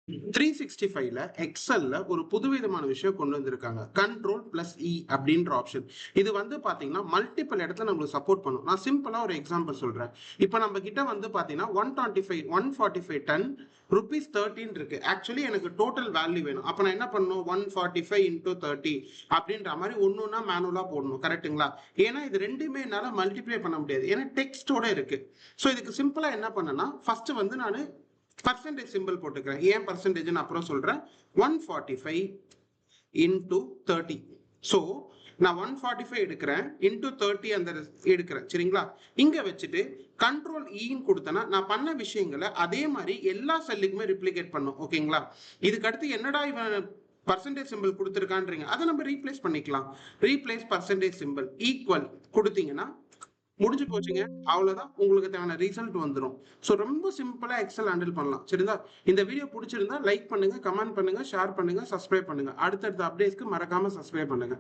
365ல எக்ஸல்ல ஒரு புதுவிதமான விஷயம் கொண்டு வந்திருக்காங்க. கண்ட்ரோல் பிளஸ் இ அப்படின்ற ஆப்ஷன். இது வந்து பாத்தீங்கன்னா மல்டிபிள் இடத்துல நம்மளுக்கு சப்போர்ட் பண்ணும். நான் சிம்பிளா ஒரு எக்ஸாம்பிள் சொல்றேன். இப்போ நம்ம கிட்ட வந்து பாத்தீங்கன்னா 125 145 டன் ருபீஸ் 13 இருக்கு. ஆக்சுவலி எனக்கு டோட்டல் வேல்யூ வேணும். அப்ப நான் என்ன பண்ணணும்? 145 இன்டூ 30 அப்படின்ற மாதிரி ஒன்னொன்னா மேனுவலா போடணும். கரெக்ட்டுங்களா? ஏன்னா இது ரெண்டுமே என்னால மல்டிப்ளை பண்ண முடியாது. ஏன்னா டெக்ஸ்டோட இருக்கு. ஸோ இதுக்கு சிம்பிளா என்ன பண்ணனா, ஃபர்ஸ்ட் வந்து நான் பர்சன்டேஜ் சிம்பிள் போட்டுக்கிறேன். ஏன் பர்சன்டேஜ் அப்புறம் சொல்றேன். 145 இன்டூ 30. ஸோ நான் 145 எடுக்கிறேன் இன்டூ 30 அந்த எடுக்கிறேன். சரிங்களா? இங்க வச்சுட்டு கண்ட்ரோல் இன்னு கொடுத்தனா நான் பண்ண விஷயங்களை அதே மாதிரி எல்லா செல்லுக்குமே ரிப்ளிகேட் பண்ணும். ஓகேங்களா? இதுக்கு அடுத்து என்னடா இவன் பர்சன்டேஜ் சிம்பிள் கொடுத்துருக்கான்றீங்க, அதை நம்ம ரீப்ளேஸ் பண்ணிக்கலாம். ரீப்ளேஸ் பர்சன்டேஜ் சிம்பிள் ஈக்குவல் கொடுத்தீங்கன்னா முடிஞ்சு போச்சுங்க. அவ்வளவுதான், உங்களுக்கு தேவையான ரிசல்ட் வந்துடும். ஸோ ரொம்ப சிம்பிளா எக்ஸல் ஹேண்டில் பண்ணலாம். சரிங்களா? இந்த வீடியோ பிடிச்சிருந்தா லைக் பண்ணுங்க, கமெண்ட் பண்ணுங்க, ஷேர் பண்ணுங்க, சப்ஸ்கிரைப் பண்ணுங்க. அடுத்தடுத்த அப்டேட்ஸ்க்கு மறக்காம சப்ஸ்கிரைப் பண்ணுங்க.